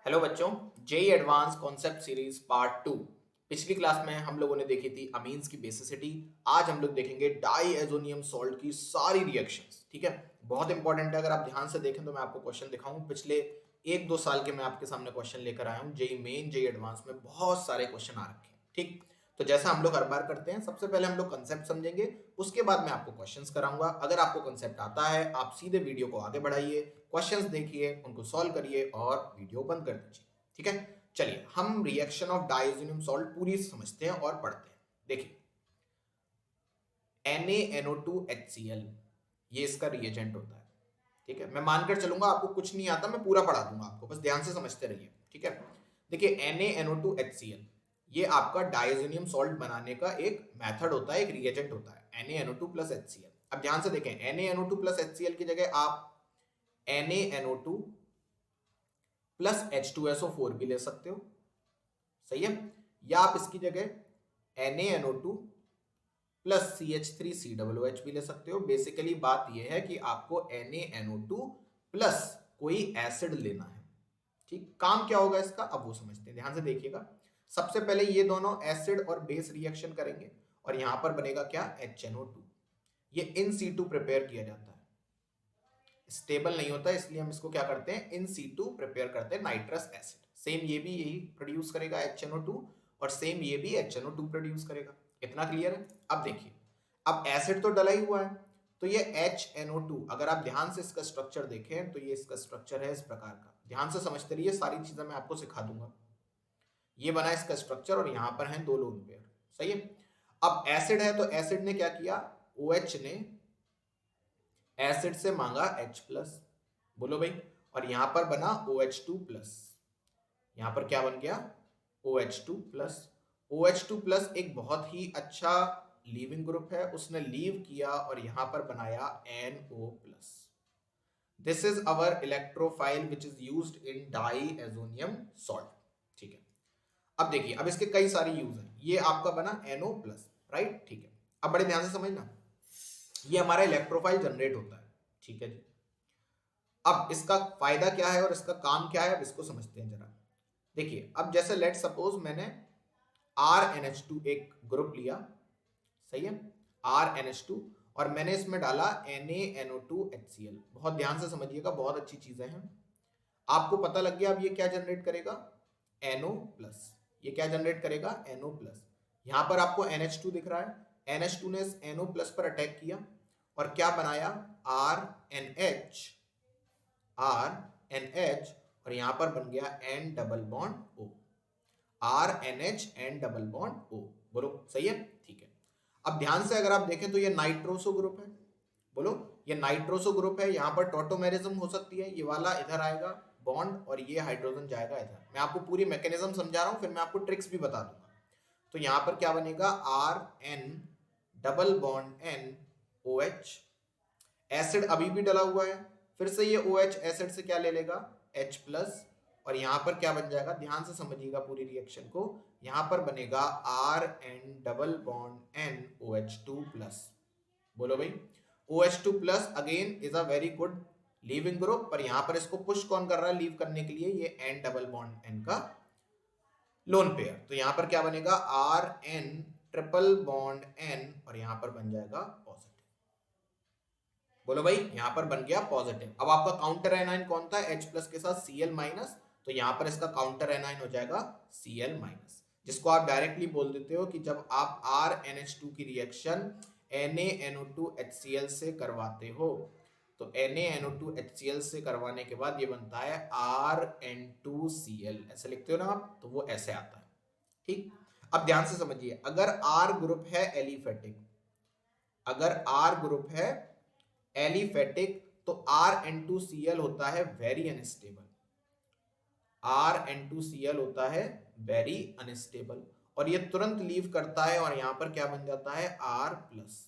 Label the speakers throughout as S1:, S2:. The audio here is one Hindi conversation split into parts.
S1: हेलो बच्चों, JEE advance concept series part 2। पिछली क्लास में हम लोगों ने देखी थी अमीन्स की बेसिसिटी। आज हम लोग देखेंगे डाई एजोनियम सॉल्ट की सारी रिएक्शंस। ठीक है, बहुत इंपॉर्टेंट है। अगर आप ध्यान से देखें तो मैं आपको क्वेश्चन दिखाऊं, पिछले 1-2 साल के मैं आपके सामने क्वेश्चन लेकर आया हूं। जेई मेन, जेई एडवांस में बहुत सारे क्वेश्चन आ रखे हैं। ठीक, तो जैसा हम लोग हर बार करते हैं, सबसे पहले हम लोग कंसेप्ट समझेंगे, उसके बाद मैं आपको क्वेश्चंस कराऊंगा। अगर आपको कंसेप्ट आता है, आप सीधे वीडियो को आगे बढ़ाइए, क्वेश्चंस देखिए, उनको सॉल्व करिए और वीडियो बंद कर दीजिए। ठीक है, चलिए हम रिएक्शन ऑफ डाइएजोनियम सॉल्ट पूरी समझते हैं और पढ़ते हैं। देखिए, NaNO2HCl ये इसका रिएजेंट होता है। ठीक है, मैं मानकर चलूंगा आपको कुछ नहीं आता, मैं पूरा पढ़ा दूंगा आपको, बस ध्यान से समझते रहिए। ठीक है, देखिए NaNO2HCl ये आपका डाइएजोनियम सॉल्ट बनाने का एक मेथड होता है, एक रिएजेंट होता है NaNO2 प्लस HCl। अब ध्यान से देखें, NaNO2 प्लस HCl की जगह आप NaNO2 प्लस H2SO4 भी ले सकते हो, सही है। या आप इसकी जगह NaNO2 प्लस CH3COOH भी ले सकते हो। बेसिकली बात यह है कि आपको NaNO2 प्लस कोई एसिड लेना है। ठीक, काम क्या होगा इसका अब वो समझते हैं, ध्यान से देखिएगा। सबसे पहले ये दोनों एसिड और बेस रिएक्शन करेंगे और यहां पर बनेगा क्या, HNO2। ये इन सीटू प्रिपेयर किया जाता है, स्टेबल नहीं होता, इसलिए हम इसको क्या करते हैं, इन सीटू प्रिपेयर करते हैं नाइट्रस एसिड। सेम ये भी यही प्रोड्यूस करेगा HNO2 और सेम ये भी HNO2 प्रोड्यूस करेगा। इतना क्लियर है। अब देखिए, अब एसिड तो डला ही हुआ है, तो ये HNO2 अगर आप ध्यान से इसका स्ट्रक्चर देखें तो ये इसका स्ट्रक्चर है इस प्रकार का। ध्यान से समझते रहिए, सारी चीजें मैं आपको सिखा दूंगा। ये बना इसका स्ट्रक्चर और यहां पर हैं दो लोन पेयर, सही है। अब एसिड है तो एसिड ने क्या किया, OH ने एसिड से मांगा H प्लस, बोलो भाई, और यहां पर बना OH2 प्लस। यहां पर क्या बन गया, OH2 प्लस। OH2 प्लस एक बहुत ही अच्छा लीविंग ग्रुप है, उसने लीव किया और यहां पर बनाया NO plus. This is our electrophile which is used in diazonium salt. ठीक है, अब देखिए, अब इसके कई सारे यूज हैं। ये आपका बना NO प्लस, राइट। ठीक है, अब बड़े ध्यान से समझना, ये हमारा इलेक्ट्रोफाइल जनरेट होता है। ठीक है जी, अब इसका फायदा क्या है और इसका काम क्या है, अब इसको समझते हैं जरा। देखिए, अब जैसे लेट सपोज मैंने RNH2 एक ग्रुप लिया, सही है, RNH2, और मैंने इसमें डाला NaNO2HCl। बहुत ध्यान से समझिएगा, बहुत अच्छी चीजें हैं। आपको पता लग गया अब ये क्या जनरेट करेगा, NO प्लस। ये क्या जनरेट करेगा, NO प्लस। यहां पर आपको NH2 दिख रहा है, NH2 ने इस NO प्लस पर अटैक किया और क्या बनाया, RNH, और यहां पर बन गया N double bond O, RNH N double bond O। बोलो सही है, ठीक है। अब ध्यान से अगर आप देखें तो ये नाइट्रोसो ग्रुप है, बोलो ये नाइट्रोसो ग्रुप है। यहां पर टोटोमेरिज्म हो सकती है, ये वाला इधर आएगा बॉन्ड और ये हाइड्रोजन जाएगा इधर। मैं आपको पूरी मैकेनिज्म समझा रहा हूं, फिर मैं आपको ट्रिक्स भी बता दूंगा। तो यहां पर क्या बनेगा, RN double bond N OH। Acid अभी भी डला हुआ है, फिर से ये OH एसिड से क्या ले लेगा, H प्लस, और यहां पर क्या बन जाएगा, ध्यान से समझिएगा पूरी रिएक्शन को। यहां पर बनेगा RN double bond N OH2 plus. बोलो भाई, OH2 plus again is a very good leaving group, पर यहां पर इसको पुश कौन कर रहा है लीव करने के लिए, ये N डबल बॉन्ड N का लोन पेयर। तो यहां पर क्या बनेगा, RN ट्रिपल बॉन्ड N, और यहां पर बन जाएगा पॉजिटिव। बोलो भाई, यहां पर बन गया पॉजिटिव। अब आपका काउंटर एनाइन कौन था, H प्लस के साथ Cl माइनस, तो यहां पर इसका काउंटर एनाइन हो जाएगा Cl माइनस, जिसको आप डायरेक्टली बोल देते हो कि जब आप RNH2 की रिएक्शन NaNO2HCl से करवाते हो, तो NaNO2HCl से करवाने के बाद ये बनता है RN2Cl, ऐसे लिखते हो ना आप, तो वो ऐसे आता है। ठीक, अब ध्यान से समझिए, अगर R ग्रुप है एलिफेटिक, अगर R ग्रुप है एलिफेटिक, तो RN2Cl होता है वेरी अनस्टेबल। RN2Cl होता है वेरी अनस्टेबल, और ये तुरंत लीव करता है और यहां पर क्या बन जाता है, R प्लस,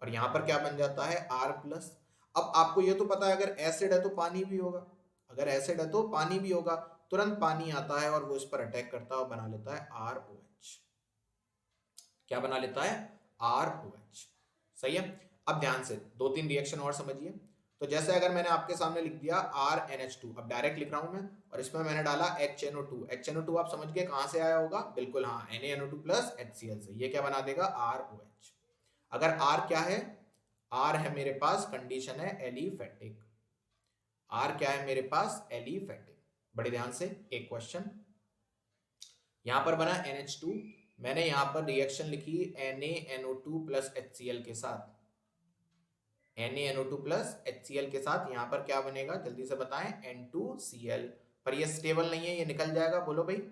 S1: और यहां पर क्या बन जाता है, R प्लस। अब आपको ये तो पता है, अगर एसिड है तो पानी भी होगा, अगर एसिड है तो पानी भी होगा, तुरंत पानी आता है और वो इस पर अटैक करता है और बना लेता है ROH। क्या बना लेता है, ROH, सही है। अब ध्यान से 2-3 रिएक्शन और समझिए। तो जैसे अगर मैंने आपके सामने लिख दिया RNH2, अब डायरेक्ट लिख रहा हूं मैं, और इसमें मैंने डाला HNO2। HNO2 आप समझ गए कहां से आया होगा, बिल्कुल हाँ, NaNO2 प्लस HCl से। ये क्या बना देगा, ROH। अगर R क्या है, R है मेरे पास, कंडीशन है एलिफेटिक। R क्या है मेरे पास, एलिफेटिक। बड़े ध्यान से एक क्वेश्चन, यहां पर बना NH2, मैंने यहां पर रिएक्शन लिखी NaNO2 प्लस HCl के साथ। NaNO2 प्लस HCl के साथ यहां पर क्या बनेगा, जल्दी से बताएं, N2Cl। पर ये स्टेबल नहीं है, ये निकल जाएगा, बोलो भाई।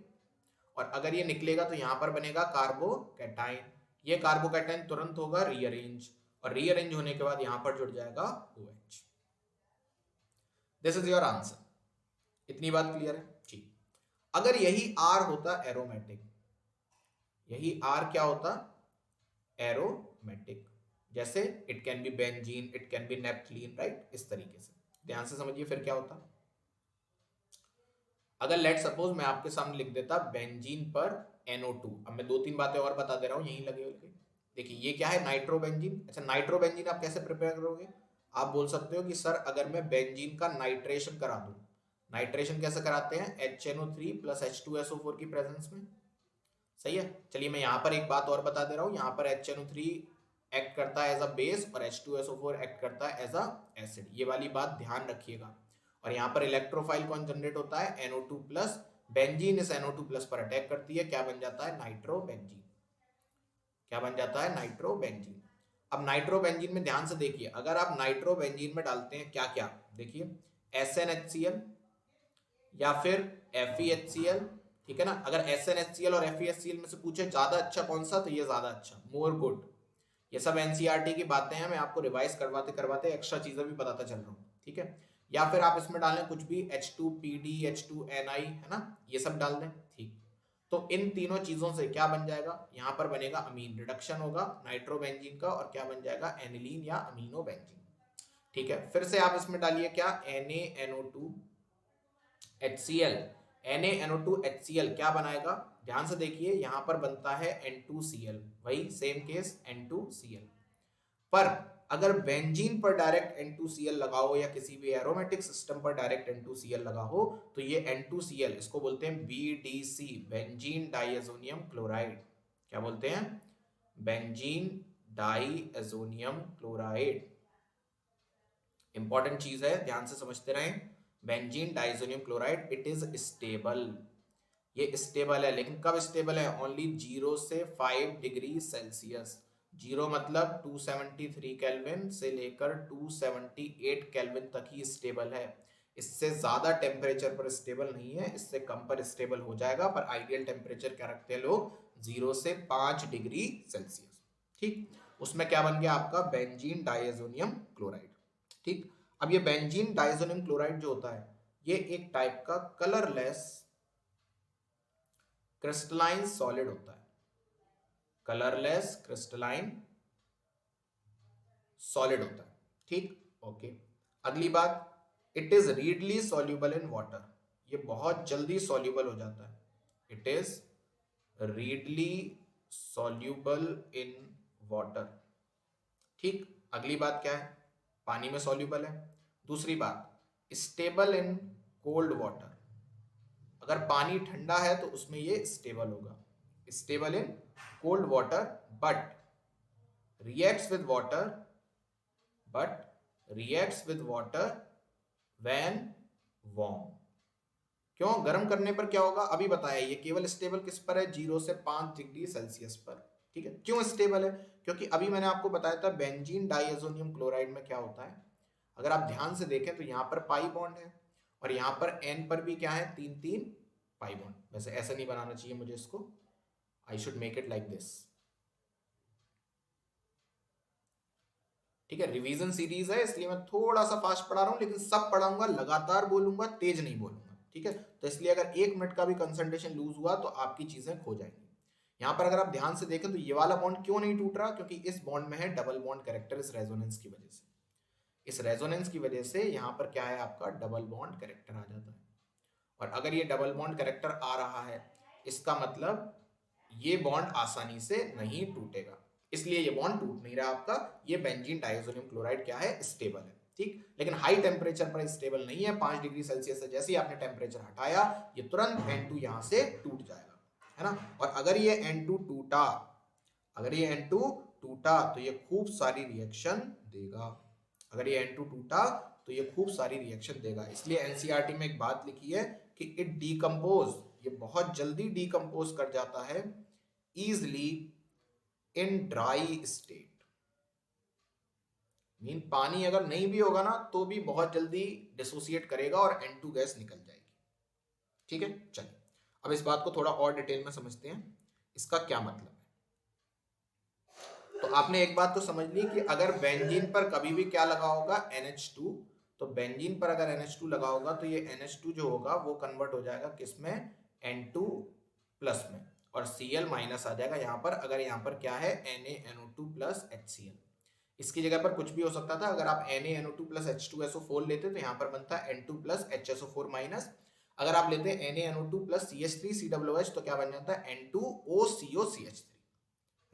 S1: और अगर ये निकलेगा तो यहां पर बनेगा कार्बोकैटाइन। ये कार्बोकैटाइन तुरंत होगा रीअरेंज, और रीअरेंज होने के बाद यहां पर जुड़ जाएगा OH। This is your answer. इतनी बात क्लियर है, ठीक। अगर यही R होता एरोमेटिक, यही R क्या होता, एरोमेटिक, जैसे it can be benzene, it can be naphthalene, right, इस तरीके से। ध्यान से समझिए फिर क्या होता। अगर लेट सपोज मैं आपके सामने लिख देता बेंजीन पर NO2, अब मैं दो तीन बातें और बता दे रहा हूं यहीं लगे हुए। देखिए ये क्या है, नाइट्रोबेंजीन। अच्छा, नाइट्रोबेंजीन आप कैसे प्रिपेयर करोगे, आप बोल सकते हो कि सर अगर मैं बेंजीन का नाइट्रेशन करा दूं। नाइट्रेशन कैसे कराते हैं, HNO3 प्लस H2SO4 की प्रेजेंस में। सही है, चलिए मैं यहां पर एक बात और बता दे रहा हूं, यहां पर HNO3 एक्ट करता है एज अ बेस और H2SO4 एक्ट करता है एज अ एसिड। ये वाली बात ध्यान रखिएगा। और यहाँ पर इलेक्ट्रोफाइल कौन जनरेट होता है, NO2 प्लस। बेंजीन इस NO2 प्लस पर अटैक करती है, क्या बन जाता है, नाइट्रोबेंजीन। क्या बन जाता है, नाइट्रोबेंजीन। अब नाइट्रोबेंजीन में ध्यान से देखिए, अगर आप नाइट्रोबेंजीन में डालते हैं क्या क्या, देखिए SnHCl या फिर FeHCl, ठीक है ना। अगर SnHCl और FeHCl में से पूछे ज्यादा अच्छा कौन सा, तो ये ज्यादा अच्छा, मोर गुड। ये सब एनसीईआरटी की बातें हैं, मैं आपको रिवाइज करवाते करवाते एक्स्ट्रा चीजें भी बताता चल रहा हूँ, ठीक है। या फिर आप इसमें डालें कुछ भी, H2PD, H2Ni, है ना, ये सब डाल दें, ठीक। तो इन तीनों चीजों से क्या बन जाएगा, यहां पर बनेगा अमीन, रिडक्शन होगा नाइट्रोबेंजीन का, और क्या बन जाएगा, एनिलीन या अमीनोबेंजीन, ठीक है। फिर से आप इसमें डालिए क्या, NaNO2 HCl। NaNO2 HCl क्या बनाएगा, ध्यान से देखिए, यहां पर बनता है N2Cl, वही सेम केस N2Cl। पर अगर बेंजीन पर डायरेक्ट N2Cl लगाओ या किसी भी एरोमेटिक सिस्टम पर डायरेक्ट N2Cl लगा हो, तो ये N2Cl, इसको बोलते हैं BDC, बेंजीन डाइएजोनियम क्लोराइड। क्या बोलते हैं, बेंजीन डाइएजोनियम क्लोराइड। इंपॉर्टेंट चीज है, ध्यान से समझते रहें। Benzene diazonium chloride, it is stable. ये स्टेबल है, लेकिन कब स्टेबल है, ओनली 0 से 5 डिग्री सेल्सियस। 0 मतलब 273 केल्विन से लेकर 278 केल्विन तक ही स्टेबल है। इससे ज्यादा टेम्परेचर पर स्टेबल नहीं है, इससे कम पर स्टेबल हो जाएगा। पर आइडियल टेम्परेचर क्या रखते हैं लोग, 0 से 5 डिग्री सेल्सियस, ठीक। उसमें क्या बन गया आपका, बेंजीन डाइएजोनियम क्लोराइड, ठीक। अब ये बेंजीन डाइएजोनियम क्लोराइड जो होता है, ये एक टाइप का कलरलेस क्रिस्टलाइन सॉलिड होता है, कलरलेस क्रिस्टलाइन सॉलिड होता है, ठीक, ओके। अगली बात, it is readily soluble in water, ये बहुत जल्दी सॉल्यूबल हो जाता है, it is readily soluble in water, ठीक। अगली बात क्या है, पानी में सॉल्यूबल है। दूसरी बात, स्टेबल इन कोल्ड वाटर, अगर पानी ठंडा है तो उसमें ये स्टेबल होगा, stable in cold water, but reacts with water, but reacts with water when warm। क्यों, गर्म करने पर क्या होगा, अभी बताया, ये केवल स्टेबल किस पर है, 0 से 5 डिग्री सेल्सियस पर, ठीक है। क्यों स्टेबल है, क्योंकि अभी मैंने आपको बताया था बेंजीन डाइएजोनियम क्लोराइड में क्या होता है, अगर आप ध्यान से देखें तो यहां पर पाई बॉन्ड है, और यहां पर N पर भी क्या है, 3 पाई बॉन्ड। वैसे ऐसा नहीं बनाना चाहिए मुझे इसको, I should make it like this, ठीक है। रिवीजन सीरीज है इसलिए मैं थोड़ा सा फास्ट पढ़ा रहा हूं, लेकिन सब पढ़ाऊंगा, लगातार बोलूंगा, तेज नहीं बोलूंगा, ठीक है। तो इसलिए अगर 1 मिनट का भी कंसंट्रेशन लूज हुआ तो आपकी चीजें खो जाएंगी। यहां पर अगर आप ध्यान से देखें तो ये वाला बॉन्ड क्यों नहीं टूट रहा, क्योंकि इस बॉन्ड में है डबल बॉन्ड कैरेक्टर, इस रेजोनेंस की वजह से। इस रेजोनेंस की वजह से यहां पर क्या है, आपका डबल बॉन्ड कैरेक्टर आ जाता है। और अगर ये डबल बॉन्ड कैरेक्टर आ रहा है, इसका मतलब ये बॉन्ड आसानी से नहीं टूटेगा, इसलिए ये बॉन्ड टूट नहीं रहा आपका। ये बेंजीन डाइएजोनियम क्लोराइड क्या है, स्टेबल है। ठीक, लेकिन हाई टेम्परेचर पर स्टेबल नहीं है। 5 डिग्री सेल्सियस से जैसे ही आपने टेम्परेचर हटाया ये तुरंत N2 यहां से टूट जाएगा, है ना। और अगर ये N2 टूटा, अगर ये N2 टूटा तो ये खूब सारी रिएक्शन देगा। अगर ये N2 टूटा तो ये खूब सारी रिएक्शन देगा। इसलिए एनसीईआरटी में एक बात लिखी है कि इट डीकंपोज, ये बहुत जल्दी डीकंपोज कर जाता है easily in dry state. Mean पानी अगर नहीं भी होगा ना तो भी बहुत जल्दी डिसोसिएट करेगा और N2 गैस निकल जाएगी। ठीक है, चलिए अब इस बात को थोड़ा और डिटेल में समझते हैं, इसका क्या मतलब है। तो आपने एक बात तो समझ ली कि अगर बेंजीन पर कभी भी क्या लगा होगा, NH2, तो बेंजीन पर अगर NH2 लगा होगा तो ये NH2 जो होगा वो कन्वर्ट हो जाएगा किसमें, N2 प्लस में, और Cl माइनस आ जाएगा यहाँ पर। अगर यहाँ पर क्या है, NaNO2 प्लस HCl, इसकी जगह पर कुछ भी हो सकता था। अगर आप NaNO2 प्लस H2SO4 लेते तो यहाँ पर बनता है N2 प्लस HSO4 माइनस। अगर आप लेते हैं NaNO2 प्लस CH3COOH तो क्या बन जाता है, N2OCOCH3,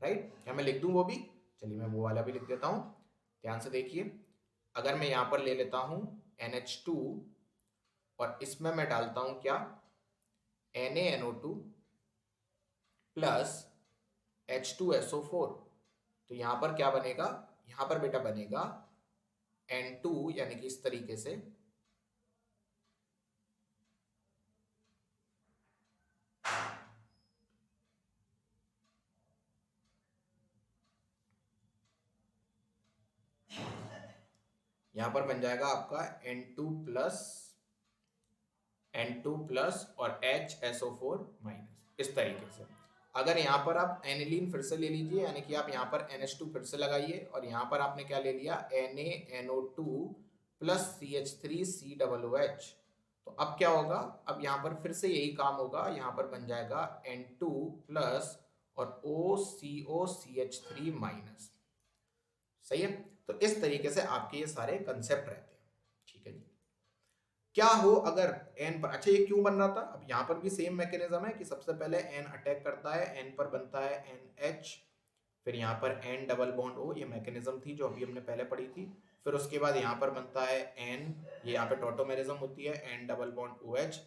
S1: राइट। क्या मैं लिख दूं वो भी, चलिए मैं वो वाला भी लिख देता हूं, ध्यान से देखिए। अगर मैं यहां पर ले लेता हूं NH2 और इसमें मैं डालता हूं क्या, NaNO2 प्लस H2SO4, तो यहां पर क्या बनेगा, यहां पर बेटा बनेगा N2, यानी कि इस तरीके से, यहां पर बन जाएगा आपका N2 प्लस और HSO4 माइनस, इस तरीके से। अगर यहाँ पर आप एनिलीन फिर से ले लीजिए, यानी कि आप यहाँ पर NH2 फिर से लगाइए और यहाँ पर आपने क्या ले लिया, NaNO2 प्लस CH3COOH, तो अब क्या होगा, अब यहाँ पर फिर से यही काम होगा, यहाँ पर बन जाएगा N2 प्लस और OCOCH3 माइनस, सही है। तो इस तरीके से आपके ये सारे कंसेप्ट रहते हैं, ठीक है जी। क्या हो अगर n पर, अच्छा ये क्यों बन रहा था, अब यहाँ पर भी सेम मैकेनिज्म है कि सबसे पहले n अटैक करता है, n पर बनता है NH, फिर यहाँ पर N डबल बॉन्ड O, ये मैकेनिज्म थी जो अभी हमने पहले पढ़ी थी। फिर उसके बाद यहाँ पर बनता है N, ये यहाँ पे टॉटोमेरिज्म होती है, N डबल बॉन्ड OH,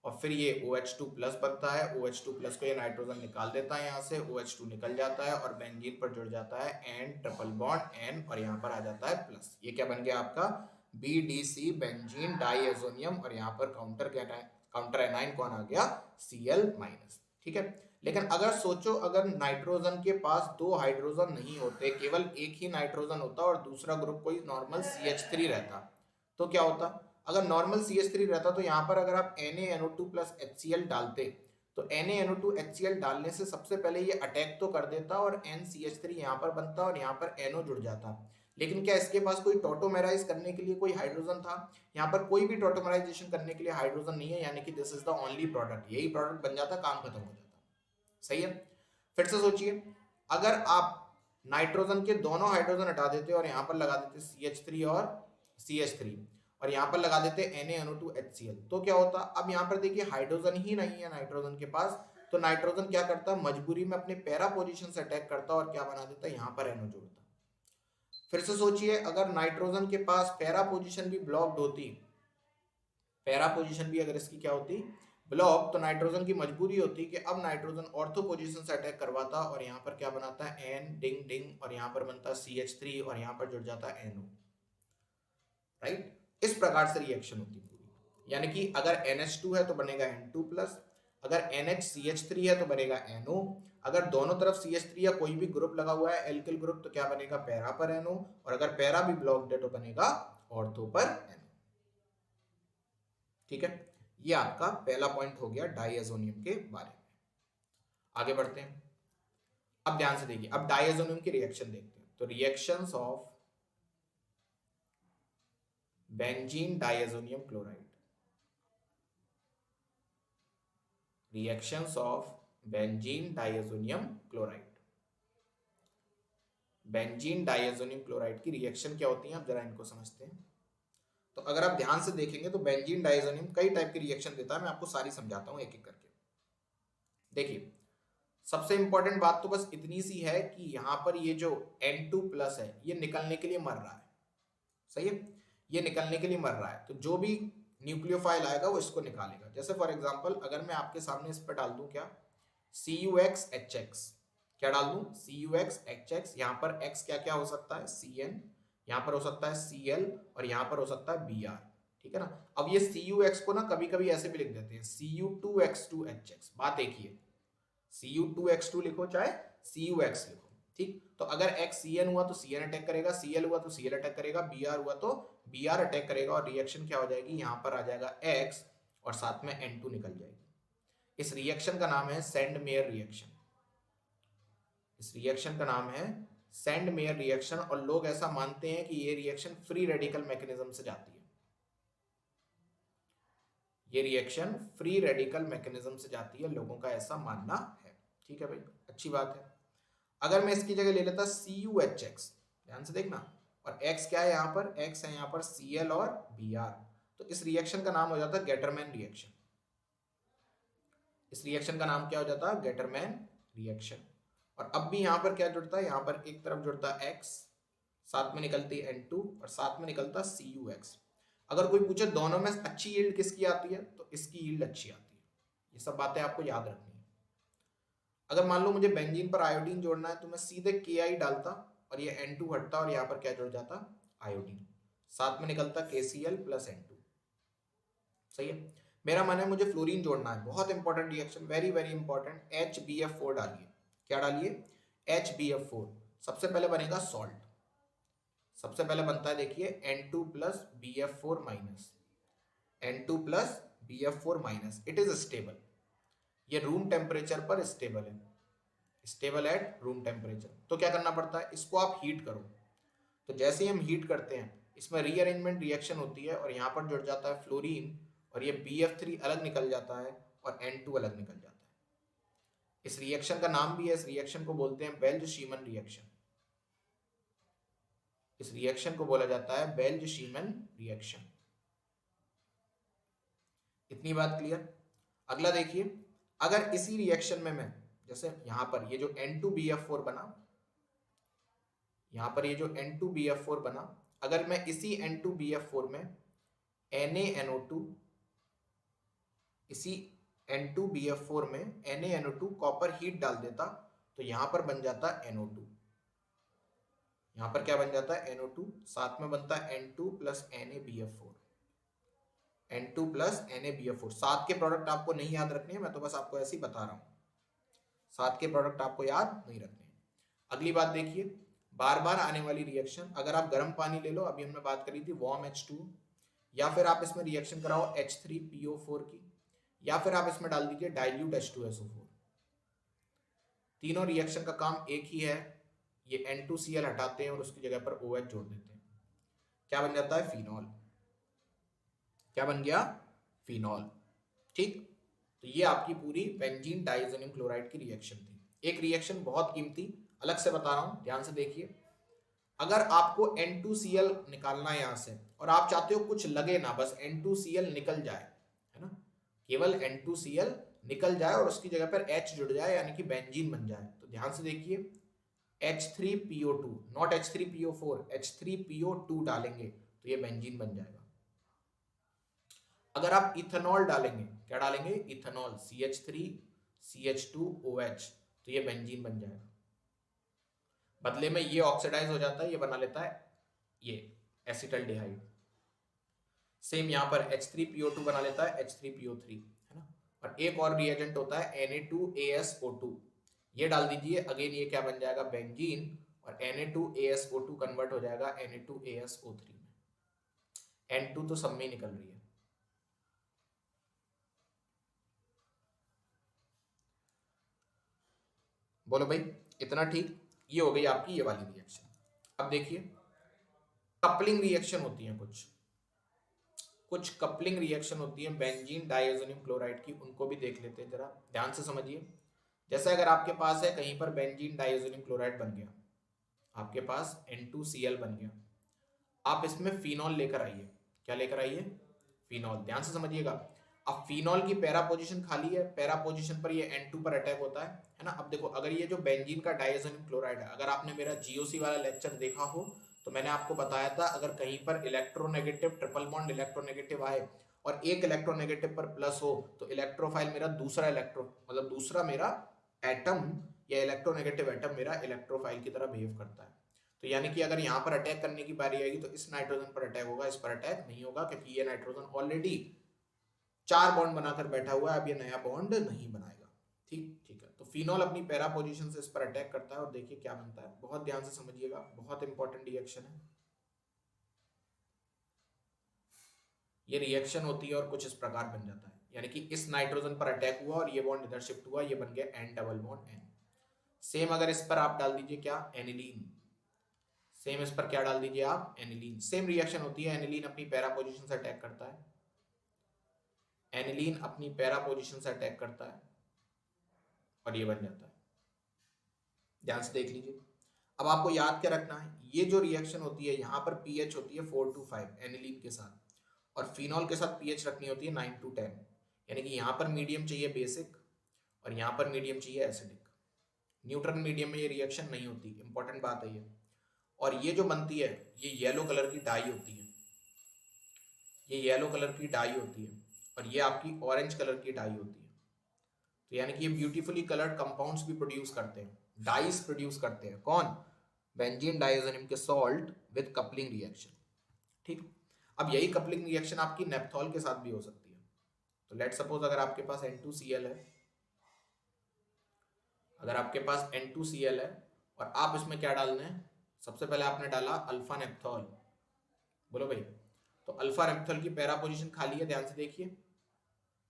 S1: और फिर ये OH2 प्लस बनता है, OH2 प्लस को ये नाइट्रोजन निकाल देता है यहाँ से, OH2 निकल जाता है और बेंजीन पर जुड़ जाता है N ट्रिपल बॉन्ड N, और यहाँ पर आ जाता है प्लस। ये क्या बन गया आपका, BDC बेंजीन डाइएजोनियम, और यहाँ पर काउंटर एनाइन कौन आ गया, Cl माइनस, ठीक है। लेकिन अगर सोचो, अगर नाइट्रोजन के पास दो हाइड्रोजन नहीं होते, केवल एक ही नाइट्रोजन होता और दूसरा ग्रुप कोई नॉर्मल CH3 रहता, तो क्या होता। अगर नॉर्मल CH3 रहता तो यहाँ पर अगर आप NaNO2 प्लस HCl डालते, तो NaNO2 HCl डालने से सबसे पहले ये अटैक तो कर देता और NCH3 यहाँ पर बनता और यहाँ पर NO जुड़ जाता। लेकिन क्या इसके पास कोई टॉटोमेराइज करने के लिए कोई हाइड्रोजन था, यहाँ पर कोई भी टॉटोमेराइजेशन करने के लिए हाइड्रोजन नहीं है, यानी कि this is the only product, यही प्रोडक्ट बन जाता, काम खत्म हो जाता, सही है। फिर से सोचिए, अगर आप नाइट्रोजन के दोनों हाइड्रोजन हटा देते और यहाँ पर लगा देते CH3 और CH3, और यहाँ पर लगा देते NaNO2 HCl, तो क्या होता। अब यहाँ पर देखिए हाइड्रोजन ही नहीं है नाइट्रोजन के पास, तो नाइट्रोजन क्या करता, मजबूरी में अपने पैरा पोजीशन से अटैक करता और क्या बना देता, यहाँ पर NO जोड़ता। फिर से सोचिए, अगर नाइट्रोजन के पास पैरा पोजीशन भी ब्लॉक्ड होती, पैरा पोजीशन भी अगर इसकी क्या होती, ब्लॉक, तो नाइट्रोजन की मजबूरी होती कि अब नाइट्रोजन ऑर्थो पोजीशन से अटैक करवाता और यहाँ पर क्या बनाता है, N डिंग डिंग, और यहाँ पर बनता है CH3 और यहाँ पर जुड़ जाता है NO, राइट। इस प्रकार से रिएक्शन होती पूरी, यानी कि अगर NH2 है तो बनेगा N2 प्लस, अगर NHCH3 है तो बनेगा NO, अगर दोनों तरफ CH3 या कोई भी ग्रुप लगा हुआ है एल्किल ग्रुप तो क्या बनेगा, पैरा पर NO, और अगर पैरा भी ब्लॉक्ड है तो बनेगा ऑर्थो पर NO, ठीक है। ये आपका पहला पॉइंट हो गया डाइएजोनियम के बारे में। आगे बढ़ते हैं, अब ध्यान से देखिए, अब डाइएजोनियम की रिएक्शन देखते हैं। तो reactions of benzene diazonium chloride, reactions of benzene diazonium chloride, benzene diazonium chloride की रिएक्शन क्या होती है, अब जरा इनको समझते हैं। तो अगर आप ध्यान से देखेंगे तो बेंजीन डाइएजोनियम कई टाइप की रिएक्शन देता है, मैं आपको सारी समझाता हूं एक एक करके। देखिए, सबसे इंपॉर्टेंट बात तो बस इतनी सी है कि यहां पर ये जो N2 प्लस है ये निकलने के लिए मर रहा है, सही है। ये निकलने के लिए मर रहा है, तो जो भी न्यूक्लियोफाइल आएगा वो इसको निकालेगा। जैसे फॉर एग्जांपल अगर मैं आपके सामने इस पर डाल दूं क्या, CuXHX, क्या डाल दूं CuXHX, यहाँ पर X क्या क्या हो सकता है, Cn, यहाँ पर हो सकता है Cl, और यहाँ पर हो सकता है Br, ठीक है ना। अब ये Cux को ना कभी कभी ऐसे भी लिख देते हैं Cu2X2HX, बात एक ही है, Cu2X2 लिखो चाहे Cux लिखो, ठीक। तो अगर X Cn हुआ तो Cn अटैक करेगा, Cl हुआ तो Cl अटैक करेगा, Br हुआ तो Br अटैक करेगा, और रिएक्शन क्या हो जाएगी, यहाँ पर आ जाएगा X और साथ में N2 निकल जाएगी। इस रिएक्शन का नाम है सेंड मेयर रिएक्शन, इस रिएक्शन का नाम है सेंड मेयर रिएक्शन, और लोग ऐसा मानते हैं कि ये रिएक्शन फ्री रेडिकल मैकेनिज्म से जाती है, ये रिएक्शन फ्री रेडिकल मैकेनिज्म से जाती है, लोगों का ऐसा मानना है, ठीक है भाई, अच्छी बात है। अगर मैं इसकी जगह ले लेता CuHX, ध्यान से देखना, और X क्या है यहाँ पर, X है यहाँ पर Cl और Br, तो इस रिएक्शन का नाम हो जाता है गेटरमैन रिएक्शन, इस रिएक्शन का नाम क्या हो जाता है, गेटरमैन रिएक्शन। और अब भी यहाँ पर क्या जुड़ता है, यहाँ पर एक तरफ जुड़ता है X, साथ में निकलती है N2 और साथ में निकलता है Cux। अगर कोई पूछे दोनों में अच्छी यील्ड किसकी आती है, तो इसकी यील्ड अच्छी आती है, ये सब बातें आपको याद रखनी है। अगर मान लो मुझे बेंजीन पर आयोडीन जोड़ना है तो मैं सीधे Ki डालता और ये N2 हटता और यहाँ पर क्या जुड़ जाता, आयोडीन, साथ में निकलता KCl प्लस N2, सही है। मेरा मन है मुझे फ्लोरीन जोड़ना है, बहुत important reaction, very very important, HBF4 डालिए, क्या डालिए, HBF4। सबसे पहले बनेगा सॉल्ट, सबसे पहले बनता है देखिए N2 plus BF4 minus, N2 plus BF4 minus, it is stable, ये रूम टेम्परेचर पर स्टेबल है, स्टेबल एट रूम टेम्परेचर। तो क्या करना पड़ता है, इसको आप हीट करो, तो जैसे ही हम हीट करते हैं इसमें रीअरेंजमेंट रिएक्शन होती है और यहाँ पर जुड़ जाता है फ्लोरीन, और ये BF3 अलग निकल जाता है और N2 अलग निकल जाता है। इस रिएक्शन का नाम भी है, इस रिएक्शन को बोलते हैं बेल्ज शीमन रिएक्शन, इस रिएक्शन को बोला जाता है बेल्ज शीमन रिएक्शन। इतनी बात क्लियर। अगला देखिए, अगर इसी रिएक्शन में मैं, जैसे यहां पर ये जो N2BF4 बना, यहां पर ये जो N2BF4 बना, अगर मैं इसी N2BF4 में NaNO2, इसी N2BF4 में NaNO2 कॉपर हीट डाल देता तो यहां पर बन जाता NO2, यहां पर क्या बन जाता है NO2, साथ में बनता है N2 plus NaBF4, N2 plus NaBF4। साथ के प्रोडक्ट आपको नहीं याद रखने हैं, मैं तो बस आपको ऐसे ही बता रहा हूं, साथ के प्रोडक्ट आपको याद नहीं रखने। अगली बात देखिए, बार बार आने वाली रिएक्शन, अगर आप गर्म पानी ले लो, अभी हमने बात करी थी वार्म H2, या फिर आप इसमें रिएक्शन कराओ H3PO4 की, या फिर आप इसमें डाल दीजिए डाइल्यूट H2SO4। तीनों रिएक्शन का काम एक ही है, ये N2Cl हटाते हैं और उसकी जगह पर OH जोड़ देते हैं, क्या बन जाता है, फिनॉल, क्या बन गया, फिनॉल, ठीक। तो ये आपकी पूरी बेंजीन डाइएज़ोनियम क्लोराइड की रिएक्शन थी। एक रिएक्शन बहुत कीमती, अलग से बता रहा हूं, ध्यान से देखिए। अगर आपको N2Cl निकालना है यहां से और आप चाहते हो कुछ लगे ना, बस N2Cl निकल जाए, है ना, केवल N2Cl निकल जाए और उसकी जगह पर H जुड़ जाए, यानी कि बेंजीन बन जाए, तो ध्यान से देखिए H3PO2, नॉट H3PO4, H3PO2 डालेंगे तो ये बेंजीन बन जाएगा। अगर आप इथेनॉल डालेंगे, क्या डालेंगे, इथेनॉल, CH3CH2OH, तो ये बेंजीन बन जाएगा। बदले में ये ऑक्सीडाइज हो जाता है, ये बना लेता है ये एसिटल्डिहाइड। सेम यहाँ पर H3PO2 बना लेता है H3PO3, है ना। और एक और रिएजेंट होता है Na2ASO2, ये डाल दीजिए, अगेन ये क्या बन जाएगा, बेंजीन, और Na2ASO2 कन्वर्ट हो जाएगा Na2ASO3 में। N2 तो सब में निकल रही है। बोलो भाई, इतना ठीक। ये हो गई आपकी ये वाली रिएक्शन। अब देखिए, कपलिंग रिएक्शन होती है, कुछ कपलिंग रिएक्शन होती है बेंजीन डाइएज़ोनियम क्लोराइड की, उनको भी देख लेते हैं, जरा ध्यान से समझिए। जैसे अगर आपके पास है कहीं पर बेंजीन डाइएज़ोनियम क्लोराइड बन गया, आपके पास N2Cl बन गया, आप इसमें फिनॉल लेकर आइए, क्या लेकर आइए, फिनॉल, ध्यान से समझिएगा। अब फिनॉल की पैरा पोजीशन खाली है, पैरा पोजीशन पर ये N2 पर अटैक होता है ना। अब देखो, अगर ये जो बेंजीन का डाइएज़ोनियम क्लोराइड है, अगर आपने मेरा GOC वाला लेक्चर देखा हो तो मैंने आपको बताया था अगर कहीं पर इलेक्ट्रोनेगेटिव ट्रिपल बॉन्ड इलेक्ट्रोनेगेटिव आए और एक इलेक्ट्रोनेगेटिव पर प्लस हो तो इलेक्ट्रोफाइल मेरा दूसरा मतलब दूसरा मेरा एटम या इलेक्ट्रोनेगेटिव एटम मेरा इलेक्ट्रोफाइल की तरह बिहेव करता है। तो यानी कि अगर यहाँ पर अटैक करने की बारी आएगी तो इस नाइट्रोजन पर अटैक होगा, इस पर अटैक नहीं होगा, क्योंकि ये नाइट्रोजन ऑलरेडी 4 बॉन्ड बनाकर बैठा हुआ है, अब ये नया बॉन्ड नहीं बनाएगा। ठीक है। तो फिनॉल अपनी पैरा पोजीशन से इस पर अटैक करता है और देखिए क्या बनता है, बहुत ध्यान से समझिएगा, बहुत इंपॉर्टेंट रिएक्शन है ये। रिएक्शन होती है और कुछ इस प्रकार बन जाता है, यानी कि इस नाइट्रोजन पर अटैक हुआ और ये बॉन्ड इधर शिफ्ट हुआ, ये बन गया N double bond N. Same अगर इस पर आप डाल दीजिए क्या, एनिलीन, सेम इस पर क्या डाल दीजिए आप, एनिलीन, सेम रिएक्शन होती है। एनिलीन अपनी पैरा पोजीशन से अटैक करता है, एनिलीन अपनी पैरा पोजीशन से अटैक करता है और ये बन जाता है। ध्यान से देख लीजिए। अब आपको याद क्या रखना है, ये जो रिएक्शन होती है यहाँ पर पीएच होती है 4 to 5 एनिलीन के साथ, और फिनॉल के साथ पीएच रखनी होती है 9 to 10, यानी कि यहाँ पर मीडियम चाहिए बेसिक और यहाँ पर मीडियम चाहिए एसिडिक। न्यूट्रल मीडियम में ये रिएक्शन नहीं होती, इंपॉर्टेंट बात है ये। और ये जो बनती है ये येलो कलर की डाई होती है, ये येलो कलर की डाई होती है और ये आपकी ऑरेंज कलर की डाई होती है। तो यानी कि ये ब्यूटीफुली कलर्ड कंपाउंड्स भी प्रोड्यूस करते हैं, डाइस प्रोड्यूस करते हैं। कौन, बेंजीन डाइओजेनिम के सॉल्ट विद कपलिंग रिएक्शन। ठीक, अब यही कपलिंग रिएक्शन आपकी नेप्थॉल के साथ भी हो सकती है। तो लेट सपोज अगर आपके पास N2Cl है, अगर आपके पास N2Cl है और आप इसमें क्या डालना है, सबसे पहले आपने डाला अल्फा नेप्थॉल, बोलो भाई, तो अल्फा नेप्थॉल की पैरा पोजीशन खाली है, ध्यान से देखिए,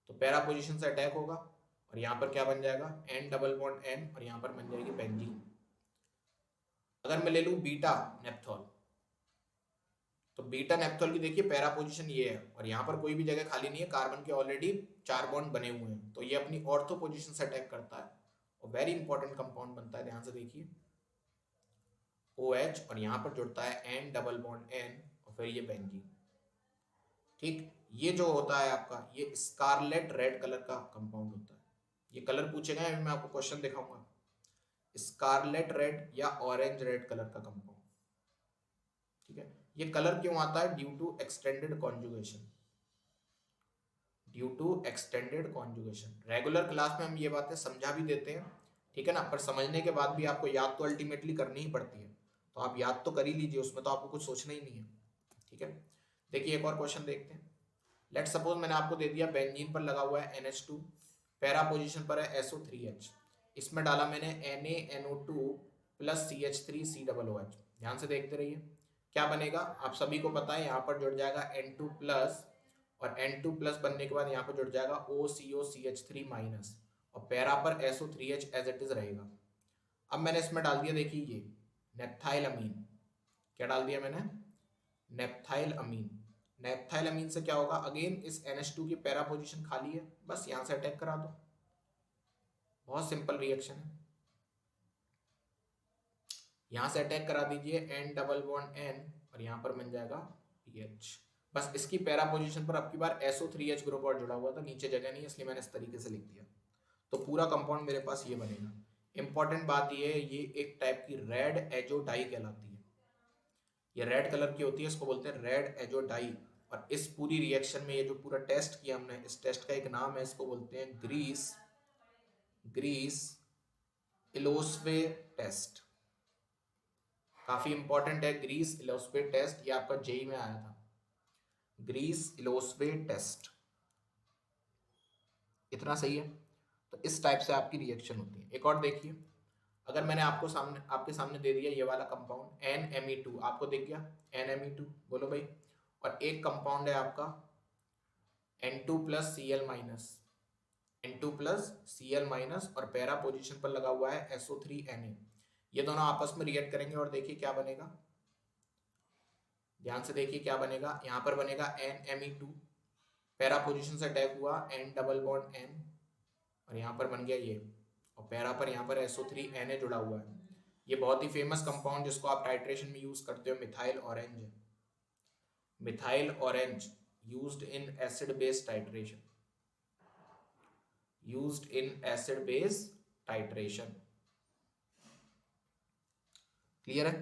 S1: तो पैरा पोजीशन से अटैक होगा और यहाँ पर क्या बन जाएगा, N डबल बॉन्ड N और यहाँ पर बन जाएगी बेंजीन। अगर मैं ले लूँ बीटा नेप्थॉल, तो बीटा नेप्थॉल की देखिए पैरा पोजीशन ये है और यहाँ पर कोई भी जगह खाली नहीं है, कार्बन के ऑलरेडी 4 बॉन्ड बने हुए हैं, तो ये अपनी ऑर्थो पोजीशन से अटैक करता है और वेरी इंपॉर्टेंट कंपाउंड बनता है, ध्यान से देखिए, OH और यहाँ पर जुड़ता है N डबल बॉन्ड N और फिर ये बेंजीन। ठीक, ये जो होता है आपका ये स्कारलेट रेड कलर का कंपाउंड होता है। ये कलर पूछे गए, मैं आपको क्वेश्चन दिखाऊंगा, स्कारलेट रेड या ऑरेंज रेड कलर का कंपाउंड। ठीक है, ये कलर क्यों आता है, due to extended conjugation, due to extended conjugation. Regular class में हम ये बातें समझा भी देते हैं, ठीक है ना, पर समझने के बाद भी आपको याद तो अल्टीमेटली करनी ही पड़ती है, तो आप याद तो कर ही लीजिए, उसमें तो आपको कुछ सोचना ही नहीं है। ठीक है, देखिए एक और क्वेश्चन देखते हैं। लेट सपोज मैंने आपको दे दिया बेंजीन पर लगा हुआ है NH2, पैरा पोजीशन पर है SO3H, इसमें डाला मैंने NaNO2 प्लस CH3COOH। ध्यान से देखते रहिए क्या बनेगा, आप सभी को पता है यहाँ पर जुड़ जाएगा N2 प्लस और N2 प्लस बनने के बाद यहाँ पर जुड़ जाएगा OCOCH3 माइनस और पैरा पर SO3H एज इट इज रहेगा। अब मैंने इसमें डाल दिया, देखिए ये नेप्थाइल अमीन, क्या डाल दिया मैंने, नेप्थाइल अमीन। नेप्थाइल अमीन से क्या होगा, अगेन इस NH2 की पैरा पोजीशन खाली है, बस यहां से अटैक करा दो, बहुत सिंपल रिएक्शन है, यहां से अटैक करा दीजिए N डबल बॉन्ड N और यहां पर बन जाएगा PH। बस इसकी पैरा पोजीशन पर अब की बार SO3H ग्रुप और जुड़ा हुआ था, नीचे जगह नहीं, इसलिए मैंने इस तरीके से लिख दिया, तो पूरा कंपाउंड मेरे पास ये बनेगा। इंपॉर्टेंट बात ये है, ये एक टाइप की रेड एजोडाई कहलाती है, ये रेड कलर की होती है, इसको बोलते हैं रेड एजोडाई। और इस पूरी रिएक्शन में ये जो पूरा टेस्ट किया हमने, इस टेस्ट का एक नाम है, इसको बोलते हैं ग्रीस इलोस्वे टेस्ट। काफी इंपॉर्टेंट है ग्रीस इलोस्वे टेस्ट, ये आपका जेई में आया था, ग्रीस इलोस्वे टेस्ट, इतना सही है। तो इस टाइप से आपकी रिएक्शन होती है। एक और देखिए, अगर मैंने आपके सामने दे दिया ये वाला कंपाउंड NMe2, आपको दिख गया NMe2, बोलो भाई, और एक कंपाउंड है आपका N2 plus Cl minus, N2 plus Cl minus और पैरा पोजीशन पर लगा हुआ है SO3Na, ये दोनों आपस में रिएक्ट करेंगे और देखिए क्या बनेगा, ध्यान से देखिए क्या बनेगा, यहाँ पर बनेगा NMe2, पैरा पोजीशन से अटैक हुआ N डबल बॉन्ड N और यहाँ पर बन गया ये, और पैरा पर यहाँ पर SO3Na जुड़ा हुआ है। ये बहुत ही फेमस कंपाउंड जिसको आप टाइट्रेशन में यूज करते हो, methyl orange, methyl orange used in acid base titration, used in acid base titration. Clear है?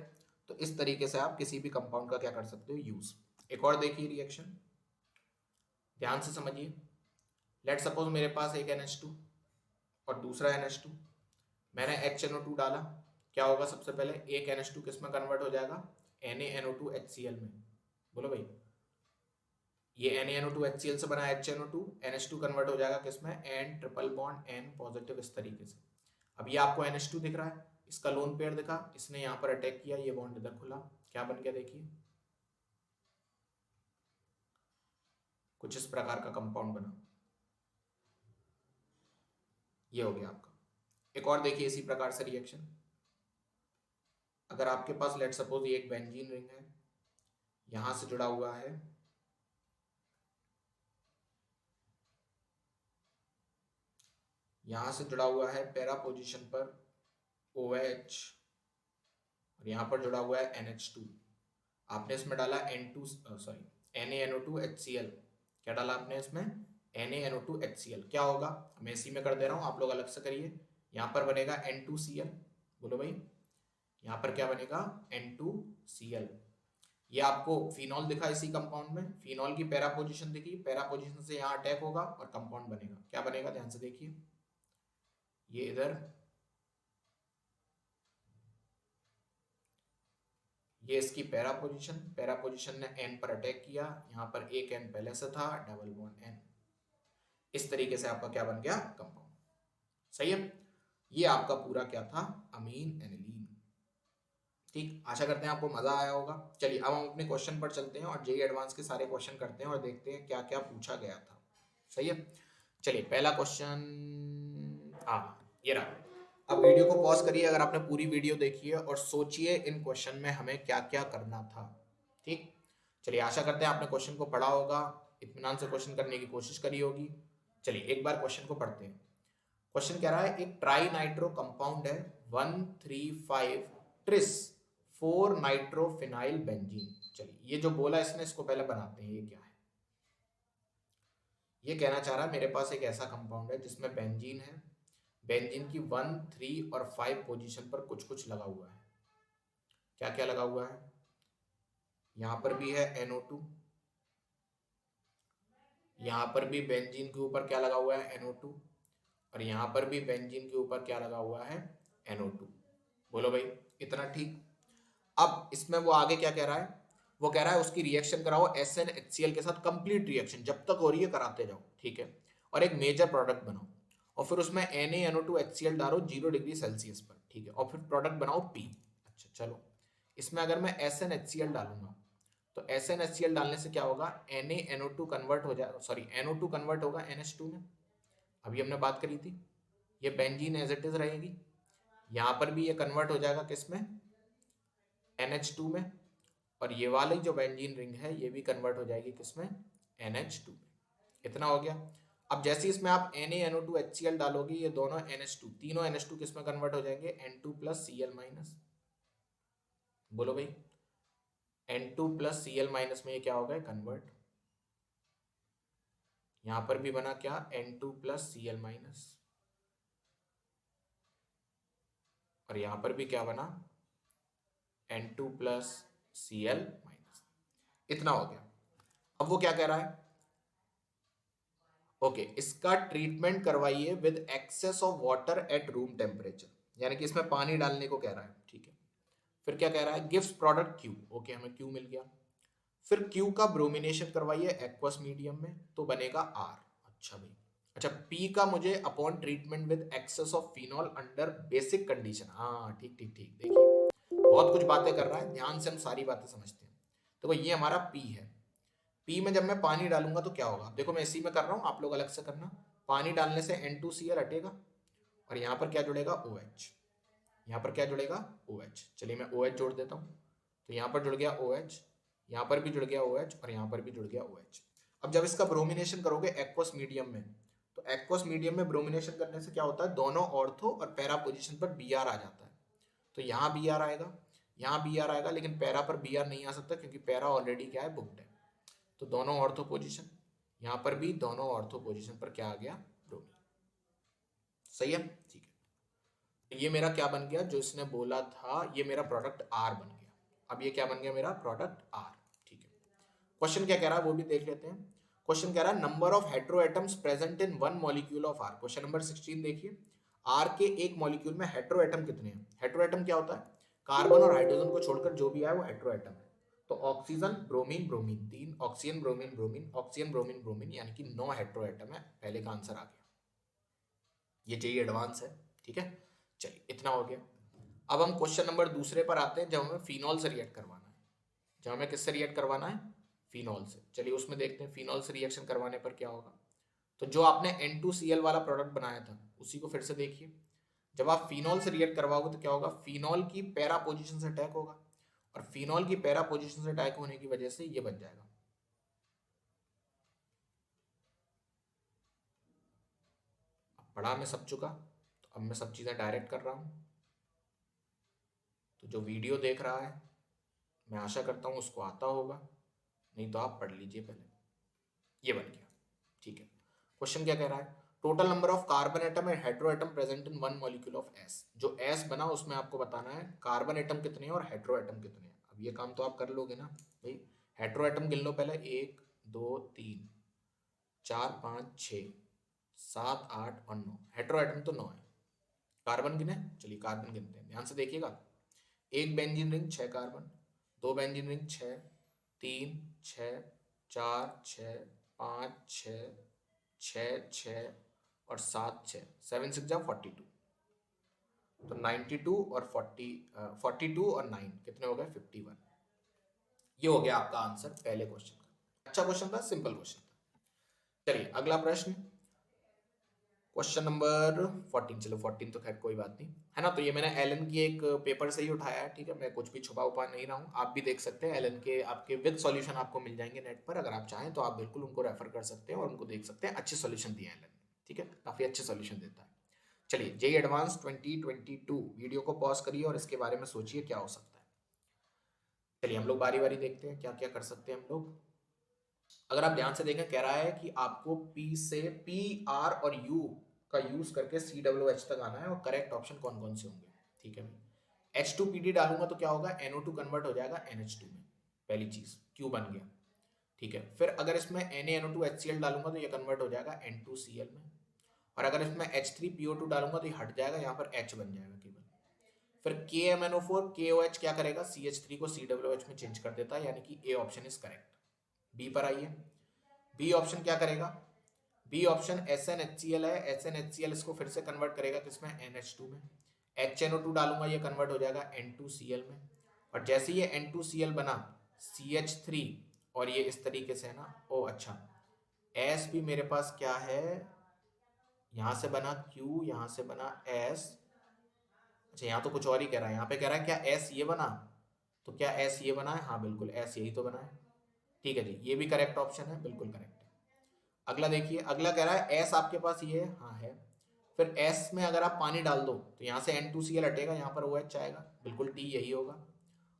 S1: तो इस तरीके से आप किसी भी कंपाउंड का क्या कर सकते हो, यूज। एक और देखिए रिएक्शन, ध्यान से समझिए। लेट सपोज मेरे पास एक NH2 और दूसरा NH2, मैंने HNO2 डाला, क्या होगा? सबसे पहले एक NH2 किस में कन्वर्ट हो जाएगा? NaNO2HCl में। बोलो भाई, ये NaNO2HCl से बना HNO2, NH2 कन्वर्ट हो जाएगा किस में? N triple bond N positive, इस तरीके से। अब ये आपको NH2 दिख रहा है, इसका लोन पेयर दिखा, इसने यहाँ पर अटैक किया, ये बॉन्ड इधर खुला, क्या बन गया देखिए, कुछ इस प्रकार का कंपाउंड बना, ये हो गया आपका। एक और देखिए इसी प्रकार से रिएक्शन, अगर आपके पास लेट सपोज ये एक बेंजीन रिंग है, यहां से जुड़ा हुआ है, यहां से जुड़ा हुआ है पैरा पोजीशन पर OH, और यहां पर जुड़ा हुआ है NH2, आपने इसमें डाला NaNO2HCl, क्या डाला आपने इसमें? NaNO2HCl। क्या होगा? मैं इसी में कर दे रहा हूं, आप लोग अलग से करिए। यहां पर बनेगा N2Cl, बोलो भाई, यहां पर क्या बनेगा? N2Cl। ये आपको फिनॉल दिखा इसी कंपाउंड में, फिनॉल की पैरा पोजीशन दिखी, पैरा पोजीशन से यहाँ अटैक होगा और कंपाउंड बनेगा, क्या बनेगा? ध्यान से देखिए, ये इधर, ये इसकी पैरा पोजीशन ने N पर अटैक किया, यहाँ पर एक N पहले से था, डबल बॉन्ड N, इस तरीके से आपका क्या बन गया? कंपाउंड। सही है, ये आपका पूरा क्या था? अमीन एनिलीन। ठीक, आशा करते हैं आपको मजा आया होगा। चलिए अब हम अपने क्वेश्चन पर चलते हैं और जेईई एडवांस के सारे क्वेश्चन करते हैं और देखते हैं क्या क्या पूछा गया था। सही है, चलिए पहला क्वेश्चन, हाँ ये रहा। अब वीडियो को पॉज करिए अगर आपने पूरी वीडियो देखी है और सोचिए इन क्वेश्चन में हमें क्या क्या करना था। ठीक, चलिए आशा करते हैं आपने क्वेश्चन को पढ़ा होगा, इत्मीनान से क्वेश्चन करने की कोशिश करी होगी। चलिए एक बार क्वेश्चन को पढ़ते हैं। क्वेश्चन कह रहा है एक ट्राई नाइट्रो कंपाउंड है 135 ट्रिस 4 नाइट्रोफिनाइल बेंजीन। चलिए ये जो बोला इसने, इसको पहले बनाते हैं, ये क्या है? ये कहना चाह रहा है मेरे पास एक ऐसा कंपाउंड है जिसमें बेंजीन है, बेंजीन की 1, 3 और 5 पोजीशन पर कुछ कुछ लगा हुआ है। क्या क्या लगा हुआ है? यहां पर भी है NO2, यहां पर भी बेंजीन के ऊपर क्या लगा हुआ है? NO2, और यहां पर भी बेंजीन के ऊपर क्या लगा हुआ है? NO2। बोलो भाई, इतना ठीक। अब इसमें वो आगे क्या कह रहा है? वो कह रहा है उसकी रिएक्शन कराओ SnHCl के साथ, कंप्लीट रिएक्शन जब तक हो रही है कराते जाओ, ठीक है, और एक मेजर प्रोडक्ट बनाओ, और फिर उसमें NaNO2HCl डालो 0 डिग्री सेल्सियस पर, ठीक है, और फिर प्रोडक्ट बनाओ P। अच्छा चलो, इसमें अगर मैं SnHCl डालूंगा तो SnHCl डालने से क्या होगा? NaNO2 कन्वर्ट हो जाएगा, सॉरी NO2 कन्वर्ट होगा NH2 में, अभी हमने बात करी थी। ये बेंजीन एज इट इज रहेगी, यहां पर भी ये कन्वर्ट हो जाएगा किसमें? NH2 में, और ये वाली जो बेंजीन रिंग है ये भी कन्वर्ट हो जाएगी किसमें? NH2 में। इतना हो गया। अब जैसे इसमें आप NaNO2HCl डालोगे, ये दोनों NH2, तीनों NH2 किसमें कन्वर्ट हो जाएंगे? N2 plus Cl minus. बोलो भाई, N2 प्लस Cl माइनस में ये क्या होगा? कन्वर्ट। यहां पर भी बना क्या? N2 प्लस Cl माइनस, और यहां पर भी क्या बना? N2 plus Cl minus. इतना हो गया। अब वो क्या कह रहा है? ओके, इसका ट्रीटमेंट करवाइए with excess of water at room temperature, यानी कि इसमें पानी डालने को कह रहा है, ठीक है। फिर क्या कह रहा है? गिव्स प्रोडक्ट Q, ओके हमें Q मिल गया। फिर Q का ब्रोमिनेशन करवाइए एक्वस मीडियम में, तो बनेगा R। अच्छा भाई, अच्छा P का मुझे upon treatment with excess of phenol under basic condition, हाँ ठीक ठीक ठीक, देखिए बहुत कुछ बातें कर रहा है, ध्यान से हम सारी बातें समझते हैं। तो ये हमारा P है। पी में जब मैं पानी डालूंगा तो क्या होगा? देखो मैं इसी में कर रहा हूं, आप लोग अलग से करना। पानी डालने से N2Cl हटेगा, और यहाँ पर क्या जुड़ेगा? OH। यहाँ पर क्या जुड़ेगा? OH। चलिए मैं OH जोड़ देता हूँ, तो यहाँ पर जुड़ गया OH, यहाँ पर भी जुड़ गया OH, और यहाँ पर भी जुड़ गया OH। अब जब इसका ब्रोमिनेशन करोगे एक्वस मीडियम में, तो एक्वस मीडियम में ब्रोमिनेशन करने से क्या होता है? दोनों ऑर्थो और पैरा पोजिशन पर Br आ जाता है। तो यहाँ Br आएगा, यहाँ Br आएगा, लेकिन पैरा पर Br नहीं आ सकता क्योंकि पैरा ऑलरेडी क्या है? बुक्ड है। तो दोनों ऑर्थो पोजीशन, यहां पर भी दोनों ऑर्थो पोजीशन पर क्या आ गया? ब्रोमीन। सही है, ठीक है। ये मेरा क्या बन गया? जो इसने बोला था, ये मेरा प्रोडक्ट R बन गया। अब ये क्या बन गया मेरा प्रोडक्ट R। ठीक है, क्वेश्चन क्या कह रहा है वो भी देख लेते हैं। क्वेश्चन कह रहा है number of hetero atoms present in one molecule of R। Question number 16 देखिए, R के एक मॉलिक्यूल में हेटेरो एटम कितने हैं? हेटेरो एटम क्या होता है? कार्बन और हाइड्रोजन को छोड़कर जो भी है वो हेटेरो एटम है। तो oxygen bromine bromine 3, oxygen bromine bromine, oxygen bromine bromine, यानी कि 9 हेटेरो एटम है। पहले का आंसर आ गया, ये जेई एडवांस है। ठीक है, चलिए इतना हो गया। अब हम क्वेश्चन नंबर दूसरे पर आते हैं, जब हमें फिनॉल से रिएक्ट करवाना है। जब हमें किससे रिएक्ट करवाना है? फिनॉल से। चलिए उसमें देखते हैं फिनॉल से रिएक्शन करवाने पर क्या होगा। तो जो आपने N2Cl वाला प्रोडक्ट बनाया था उसी को फिर से देखिए। जब आप फिनॉल से रिएक्ट करवाओगे तो क्या होगा? फिनॉल की पैरा पोजीशन से अटैक होगा, और फिनॉल की पैरा पोजीशन से अटैक होने की वजह से ये बन जाएगा। अब पढ़ा मैं सब चुका, तो अब मैं सब चीज़ें डायरेक्ट कर रहा हूँ। तो जो वीडियो देख रहा है मैं आशा करता हूँ उसको आता होगा, नहीं तो आप पढ़ लीजिए पहले। ये बन गया। ठीक है, क्वेश्चन क्या कह रहा है? Total number of carbon atom and hetero atom present in one molecule of S। जो S बना उसमें आपको बताना है कार्बन एटम कितने हैं और हेटेरो एटम कितने हैं। अब ये काम तो आप कर लोगे ना भाई। हेटेरो एटम गिन लो पहले, 1 2 3 4 5 6 7 8 और 9। हेटेरो एटम तो 9 है। कार्बन गिने, चलिए कार्बन गिनते हैं, ध्यान से देखिएगा। एक बेंजीन रिंग 6 कार्बन, दो बेंजीन रिंग 6, 3 6 4 6 5 6 6 6 और 7 6, 7 6 जा 42। तो 92 और 42 और 9 कितने हो गए? 51। ये हो गया आपका आंसर पहले क्वेश्चन का। अच्छा क्वेश्चन था, सिंपल क्वेश्चन था। चलिए अगला प्रश्न, क्वेश्चन नंबर 14। चलो 14 तो खैर कोई बात नहीं है ना। तो ये मैंने एलन की एक पेपर से ही उठाया है। ठीक है, मैं कुछ भी छुपा उपा नहीं रहा हूँ, आप भी देख सकते हैं। एलन के आपके विद सॉल्यूशन आपको मिल जाएंगे नेट पर, अगर आप चाहें तो आप बिल्कुल उनको रेफर कर सकते हैं और उनको देख सकते हैं। अच्छे सॉल्यूशन दिए हैं एलन ने। ठीक है, काफ़ी अच्छे सॉल्यूशन देता है। चलिए जेई एडवांस 2022, वीडियो को पॉज करिए और इसके बारे में सोचिए क्या हो सकता है। चलिए हम लोग बारी बारी देखते हैं क्या क्या कर सकते हैं हम लोग। अगर आप ध्यान से देखें, कह रहा है कि आपको P से P, R और U का यूज करके COOH तक आना है, और करेक्ट ऑप्शन कौन कौन से होंगे। ठीक है, H2PD डालूंगा तो क्या होगा? NO2 कन्वर्ट हो जाएगा NH2 में, पहली चीज Q बन गया। ठीक है, फिर अगर इसमें NaNO2HCl डालूंगा तो ये कन्वर्ट हो जाएगा N2Cl में, और अगर इसमें H3PO2 डालूंगा तो ये हट जाएगा, यहाँ पर H बन जाएगा केवल। फिर KMNO4 KOH क्या करेगा? CH3 को COOH में चेंज कर देता है, यानी कि A option is correct. B पर आइए, बी ऑप्शन क्या करेगा? बी ऑप्शन SnHCl है, SnHCl इसको फिर से कन्वर्ट करेगा किसमें? NH2 में। HNO2 डालूंगा ये कन्वर्ट हो जाएगा N2Cl में, और जैसे ये N2Cl बना CH3, और ये इस तरीके से है ना। ओ अच्छा, S भी मेरे पास क्या है, यहाँ से बना Q, यहाँ से बना S। अच्छा यहाँ तो कुछ और ही कह रहा है, यहाँ पे कह रहा है क्या S ये बना? तो क्या S ये बना है? हाँ बिल्कुल, S यही तो बना है। ठीक है जी, ये भी करेक्ट ऑप्शन है, बिल्कुल करेक्ट है। अगला देखिए, अगला कह रहा है S आपके पास ये है, हाँ है। फिर S में अगर आप पानी डाल दो तो यहाँ से N2Cl हटेगा, यहाँ पर OH आएगा, बिल्कुल T यही होगा।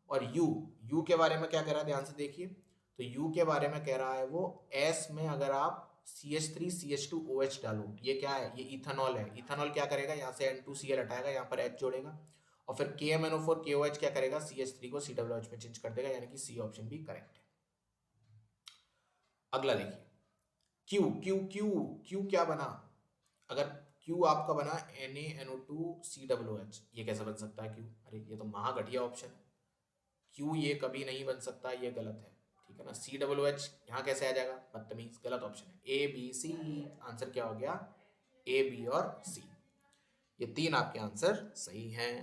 S1: और U के बारे में क्या कह रहा है, ध्यान से देखिए। तो U के बारे में कह रहा है वो, S में अगर आप CH3 CH2OH डालो, ये क्या है? ये इथेनॉल है। इथेनॉल क्या करेगा? यहाँ से N2Cl हटाएगा, यहाँ पर H जोड़ेगा, और फिर KMNO4 KOH क्या करेगा? CH3 को COOH में चेंज कर देगा, यानी कि सी ऑप्शन भी करेक्ट है। अगला देखिए, क्यू क्यू क्यू क्यू क्या बना? अगर क्यू आपका बना NaNO2COOH, ये कैसे बन सकता है क्यू? अरे ये तो महा घटिया ऑप्शन है, क्यू ये कभी नहीं बन सकता, ये गलत है। ठीक है ना, COOH यहाँ कैसे आ जाएगा? बदतमीज, गलत ऑप्शन है। ABC, आंसर क्या हो गया? A, B और C, ये तीन आपके आंसर सही हैं।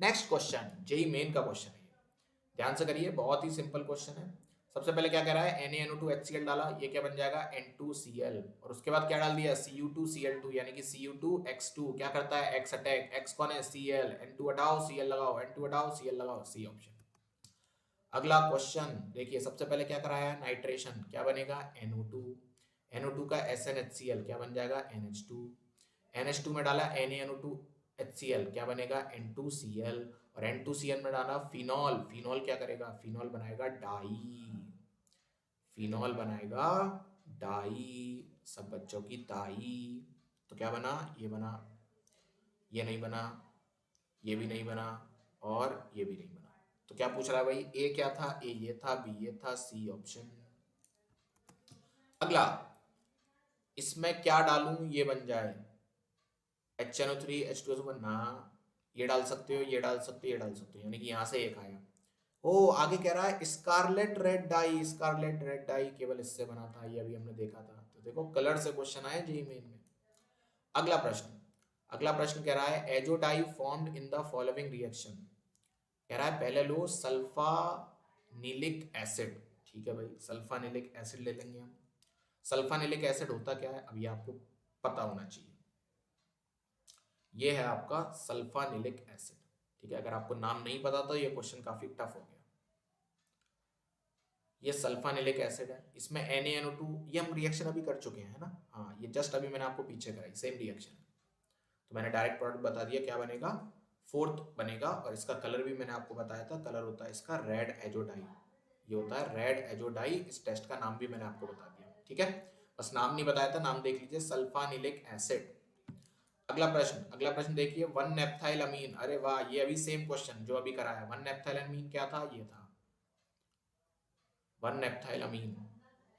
S1: नेक्स्ट क्वेश्चन, जेई मेन का क्वेश्चन है, ध्यान से करिए, बहुत ही सिंपल क्वेश्चन है। सबसे पहले क्या कह रहा है? NaNO2HCl डाला, ये क्या बन जाएगा? N2Cl, और उसके बाद क्या डाल दिया? Cu2Cl2, यानी कि Cu2X2 क्या करता है? X अटैक, X कौन है? Cl, N2 हटाओ Cl लगाओ, N2 हटाओ Cl लगाओ, सी ऑप्शन। अगला क्वेश्चन देखिए, सबसे पहले क्या कराया है? नाइट्रेशन, क्या बनेगा? NO2, NO2 का SnHCl क्या बन जाएगा? NH2, NH2 में डाला NaNO2HCl क्या बनेगा? N2Cl, और N2Cl में डाला फिनॉल, फिनॉल क्या करेगा? फिनॉल बनाएगा डाई, फिनॉल बनाएगा डाई, सब बच्चों की दाई। तो क्या बना? ये बना, ये नहीं बना, ये भी नहीं बना, और ये भी नहीं बना। तो क्या पूछ रहा है भाई, ए क्या था, ए ये था, बी ये था, सी ऑप्शन। अगला, इसमें क्या डालूं ये बन जाए HNO3 H2SO ना, ये डाल सकते हो, ये डाल सकते हो, ये डाल सकते हो, यानी कि यहां से एक आया। ओ आगे कह रहा है scarlet red dye, scarlet red dye केवल इससे बना था, ये अभी हमने देखा था। तो देखो कलर से क्वेश्चन आए जेईई मेन में। अगला प्रश्न, अगला प्रश्न कह रहा है azo dye formed in the following reaction. कह रहा है पहले लो सल्फानिलिक एसिड, ठीक है भाई, सल्फानिलिक एसिड ले लेंगे हम। सल्फानिलिक एसिड होता क्या है, अब ये आपको पता होना चाहिए। ये है आपका सल्फानिलिक एसिड, ठीक है। अगर आपको नाम नहीं पता तो ये क्वेश्चन काफी टफ हो गया। ये सल्फानिलिक एसिड है, इसमें NaNO2, ये हम रिएक्शन अभी कर चुके हैं, है ना। हाँ, ये जस्ट अभी मैंने आपको पीछे कराई, सेम रिएक्शन है। तो मैंने डायरेक्ट प्रोडक्ट बता दिया, क्या बनेगा, फोर्थ बनेगा। और इसका कलर भी मैंने आपको बताया था, कलर होता है इसका रेड एजोडाई, ये होता है रेड एजोडाई। इस टेस्ट का नाम भी मैंने आपको बता दिया, ठीक है। बस नाम नहीं बताया था, नाम देख लीजिए, सल्फानिलिक एसिड। अगला प्रश्न, अगला प्रश्न देखिए, वन नेप्थाइल अमीन, अरे वाह, ये अभी सेम क्वेश्चन जो अभी कराया। वन नेप्थाइल अमीन क्या था, ये था वन नेप्थाइल अमीन,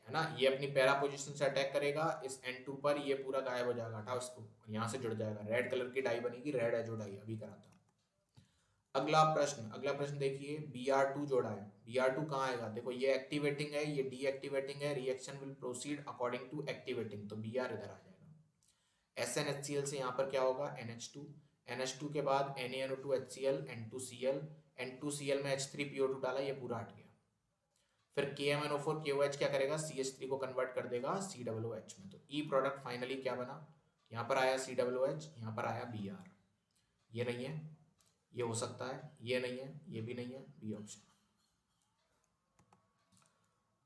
S1: है ना। ये अपनी पैरा पोजीशन से अटैक करेगा इस N2 पर, ये पूरा गायब हो जाएगा, हटाओ इसको, और यहाँ से जुड़ जाएगा, रेड कलर की डाई बनेगी, रेड एजोडाई अभी करा था। अगला प्रश्न, अगला प्रश्न देखिए, Br2 जोड़ा है, Br2 कहाँ आएगा, देखो ये एक्टिवेटिंग है, ये डीएक्टिवेटिंग है, reaction will proceed according to activating, तो Br इधर आ जाएगा। SnHCl से यहाँ पर क्या होगा, NH2, NH2 के बाद NaNO2HCl, N2Cl, N2Cl में H3PO2 डाला, ये पूरा हट गया। फिर KMNO4 KOH क्या करेगा, CH3 को कन्वर्ट कर देगा COOH में, तो ई प्रोडक्ट फाइनली क्या बना, यहाँ पर आया COOH, यहाँ पर आया Br। ये नहीं है, ये हो सकता है, ये नहीं है, ये भी नहीं है, बी ऑप्शन।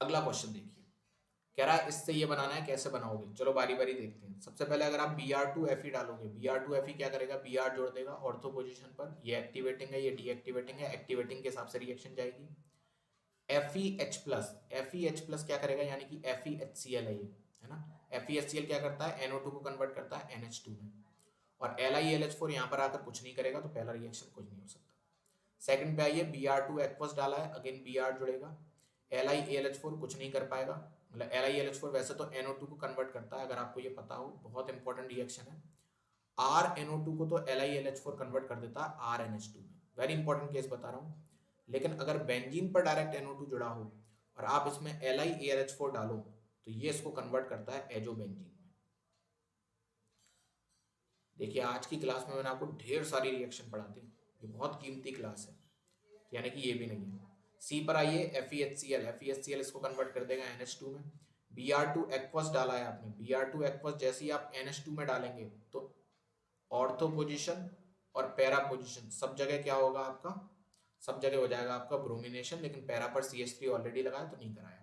S1: अगला क्वेश्चन देखिए, कह रहा है इससे ये बनाना है, कैसे बनाओगे, चलो बारी बारी देखते हैं। सबसे पहले अगर आप Br2Fe डालोगे, Br2Fe क्या करेगा, Br जोड़ देगा ऑर्थो पोजीशन पर, ये एक्टिवेटिंग है, ये डीएक्टिवेटिंग है, एक्टिवेटिंग के हिसाब से रिएक्शन जाएगी। FeH+ क्या करेगा, यानी कि FeHCl है ये, है ना। FeHCl क्या करता है, NO2 को कन्वर्ट करता है NH2 में, और LiAlH4 यहाँ पर आकर कुछ नहीं करेगा, तो पहला रिएक्शन कुछ नहीं हो सकता। सेकंड पे आइए, Br2 एक्वस डाला है, अगेन Br जुड़ेगा, LiAlH4 कुछ नहीं कर पाएगा, मतलब LiAlH4 वैसे तो NO2 को कन्वर्ट करता है, अगर आपको ये पता हो, बहुत इंपॉर्टेंट रिएक्शन है। RNO2 को तो LiAlH4 कन्वर्ट कर देता है RNH2 में, वेरी इंपॉर्टेंट केस बता रहा हूँ। लेकिन अगर बेंजीन पर डायरेक्ट NO2 जुड़ा हो और आप इसमें LiAlH4 डालो, तो ये इसको कन्वर्ट करता है एजोबेंजीन में। देखिए आज की क्लास में मैंने आपको ढेर सारी रिएक्शन पढ़ाती, ये बहुत कीमती क्लास है, यानी कि ये भी नहीं है। सी पर आइए, FeHCl इसको कन्वर्ट कर देगा NH2 में। Br2 एक्वस डाला है आपने, Br2 एक्वस जैसे ही आप NH2 में डालेंगे तो ऑर्थो पोजीशन और पैरा पोजीशन सब जगह क्या होगा आपका, सब जगह हो जाएगा आपका ब्रोमिनेशन, लेकिन पैरा पर CH3 ऑलरेडी लगाया तो नहीं कराया।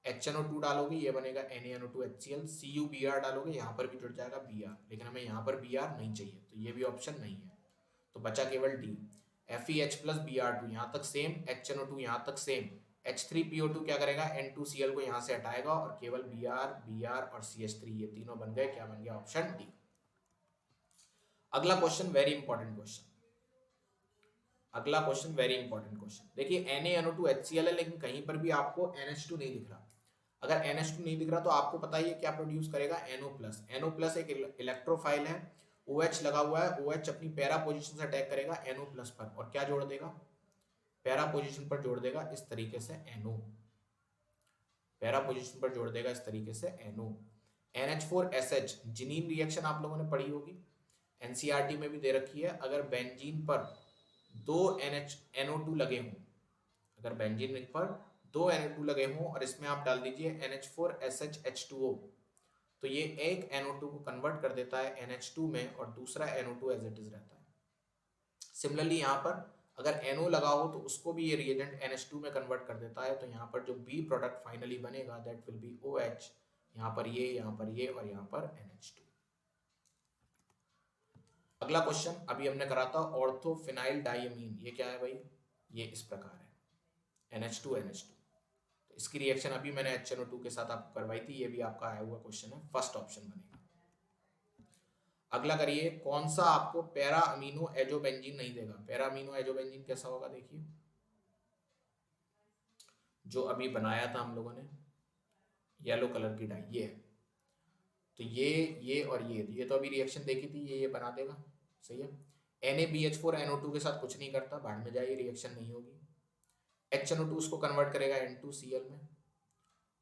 S1: HNO2 डालोगे, ये बनेगा NaNO2HCl, CuBr डालोगे, यहाँ पर भी जुड़ जाएगा Br, लेकिन हमें यहाँ पर Br नहीं चाहिए, तो ये भी ऑप्शन नहीं है, तो बचा केवल D। FeH+Br2 यहाँ तक सेम, HNO2 यहाँ तक सेम, H3PO2 क्या करेगा, N2Cl को यहाँ से हटाएगा, और केवल Br और CH3 ये तीनों बन गए, क्या बन गया, ऑप्शन डी। अगला क्वेश्चन वेरी इंपॉर्टेंट क्वेश्चन, अगला क्वेश्चन वेरी इंपॉर्टेंट क्वेश्चन देखिए, NaNO2HCl है, लेकिन कहीं पर भी आपको NH2 नहीं दिख रहा। अगर NH2 नहीं दिख रहा तो आपको पता ही है क्या प्रोड्यूस करेगा, NO+। एक इलेक्ट्रोफाइल है, OH लगा हुआ है, OH अपनी पैरा पोजीशन से अटैक करेगा NO+ पर, और क्या जोड़ देगा, पैरा पोजीशन पर जोड़ देगा इस तरीके से NO, पैरा पोजीशन पर जोड़ देगा इस तरीके से NO। NH4SH जिनीन रिएक्शन आप लोगों ने पढ़ी होगी, NCERT में भी दे रखी है। अगर बेंजीन पर दो NO2 लगे हों, अगर बेंजीन रिंग पर दो NO2 लगे हों और इसमें आप डाल दीजिए NH4SH2O, तो ये एक NO2 को कन्वर्ट कर देता है NH2 में, और दूसरा NO2 एज इट इज रहता है। सिमिलरली यहाँ पर अगर NO लगा हो तो उसको भी ये रिएजेंट NH2 में कन्वर्ट कर देता है, तो यहाँ पर जो बी प्रोडक्ट फाइनली बनेगा दैट विल बी OH, यहाँ पर ये, यहाँ पर ये, और यहाँ पर NH2। अगला क्वेश्चन अभी हमने करा था ऑर्थोफिनाइल डाइमीन, ये क्या है भाई, ये इस प्रकार है NH2 तो इसकी रिएक्शन अभी मैंने HNO2 के साथ आपको करवाई थी, ये भी आपका आया हुआ क्वेश्चन है, फर्स्ट ऑप्शन बनेगा। अगला करिए, कौन सा आपको पैरा अमीनो एजोबेंजीन नहीं देगा, पैरा अमीनो एजोबेंजीन कैसा होगा देखिए, जो अभी बनाया था हम लोगों ने, येलो कलर की डाई ये है। तो ये और ये तो अभी रिएक्शन देखी थी, ये बना देगा, सही है। NaBH4NO2 के साथ कुछ नहीं करता, बाहर में जाए, रिएक्शन नहीं होगी। HNO2 उसको कन्वर्ट करेगा N2Cl में,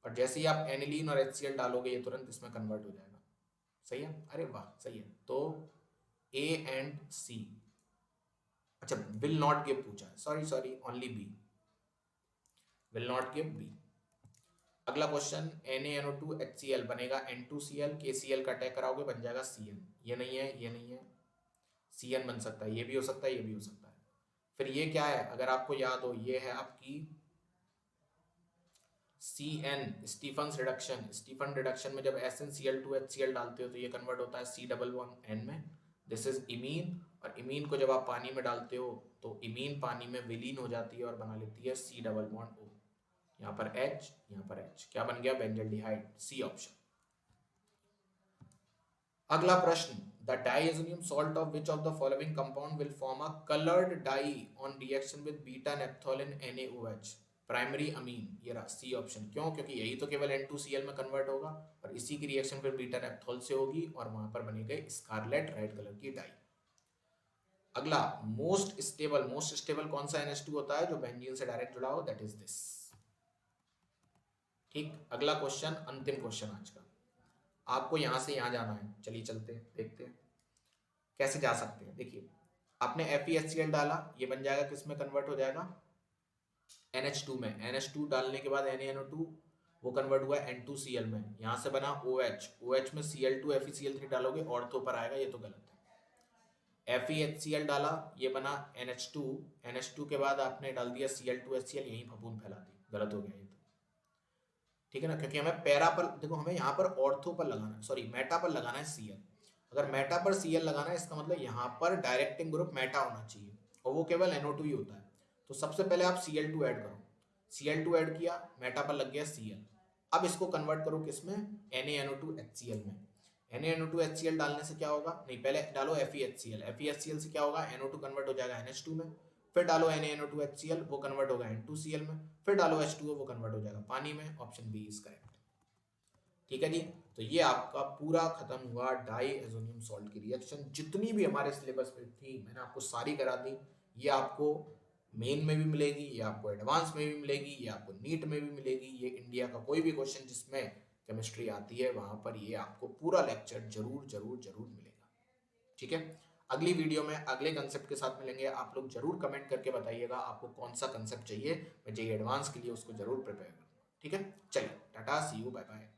S1: और जैसे ही आप एनिलीन और HCl डालोगे ये तुरंत इसमें कन्वर्ट हो जाएगा, सही है। अरे वाह, सही है। तो A एंड C, अच्छा विल नॉट गिव पूछा है, sorry only B, will not give B। अगला क्वेश्चन, NaNO2HCl बनेगा N2Cl, KCl का अटैक कराओगे बन जाएगा Cn, ये नहीं है, ये नहीं है, Cn बन सकता है, ये भी हो सकता है, ये भी हो सकता है। फिर ये क्या है, अगर आपको याद हो, ये है आपकी Cn, Stephen's reduction. Stephen reduction में जब SnCl2HCl डालते हो तो ये कन्वर्ट होता है C11N में, दिस इज इमीन। और इमीन को जब आप पानी में डालते हो तो इमीन पानी में विलीन हो जाती है और बना लेती है C+O। यहाँ पर H, यहाँ पर H, क्या बन गया, बेंजल्डिहाइड, सी ऑप्शन। अगला प्रश्न, the diazonium salt of which of the following compound will form a coloured dye on reaction with beta naphthol in NaOH, primary amine, ये रहा सी ऑप्शन। क्यों, क्योंकि यही तो केवल N2Cl में कन्वर्ट होगा और इसी की रिएक्शन फिर बीटा नेप्थोल से होगी और वहां पर बनी गई स्कारलेट रेड कलर की डाई। अगला, मोस्ट स्टेबल कौन सा NH2 होता है जो बेंजीन से डायरेक्ट जुड़ा हो, दैट इज दिस। ठीक, अगला क्वेश्चन, अंतिम क्वेश्चन आज का, आपको यहां से यहां जाना है, चलिए चलते हैं, देखते हैं कैसे जा सकते हैं। देखिए, आपने FeHCl डाला, ये बन जाएगा, किस में कन्वर्ट हो जाएगा, NH2 में। NH2 डालने के बाद NaNO2 वो कन्वर्ट हुआ N2Cl में, यहां से बना OH में Cl2 FeCl3 डालोगे ऑर्थो पर आएगा, ये तो गलत है। FeHCl डाला, ये बना NH2 के बाद आपने डाल दिया Cl2HCl, यही फपूंद फैला दी, गलत हो गया ये तो, ठीक है ना, क्योंकि हमें पैरा पर, देखो हमें यहाँ पर ऑर्थो पर लगाना है, सॉरी मेटा पर लगाना है Cl। अगर मेटा पर Cl लगाना है इसका मतलब यहाँ पर डायरेक्टिंग ग्रुप मेटा होना चाहिए, और वो केवल NO2 ही होता है। तो सबसे पहले आप Cl2 ऐड करो, Cl2 ऐड किया, मेटा पर लग गया Cl। अब इसको कन्वर्ट करो किसमें, NaNO2HCl में। NaNO2HCl डालने से क्या होगा, नहीं पहले डालो FeHCl से क्या होगा, NO2 कन्वर्ट हो जाएगा NH2 में, फिर डालो NaNO2HCl, वो कन्वर्ट होगा N2Cl में, फिर डालो H2O, वो कन्वर्ट हो जाएगा पानी में। ऑप्शन बी इज करेक्ट, ठीक है जी। तो ये आपका पूरा खत्म हुआ डाइएज़ोनियम सॉल्ट की रिएक्शन, जितनी भी हमारे सिलेबस में थी मैंने आपको सारी करा दी। ये आपको मेन में भी मिलेगी, ये आपको एडवांस में भी मिलेगी, ये आपको नीट में भी मिलेगी, ये इंडिया का कोई भी क्वेश्चन जिसमें केमिस्ट्री आती है वहां पर ये आपको पूरा लेक्चर जरूर जरूर जरूर मिलेगा, ठीक है। अगली वीडियो में अगले कंसेप्ट के साथ मिलेंगे। आप लोग जरूर कमेंट करके बताइएगा आपको कौन सा कंसेप्ट चाहिए, मैं जेईई एडवांस के लिए उसको जरूर प्रिपेयर करूंगा, ठीक है। चलिए टाटा, सी यू, बाय बाय।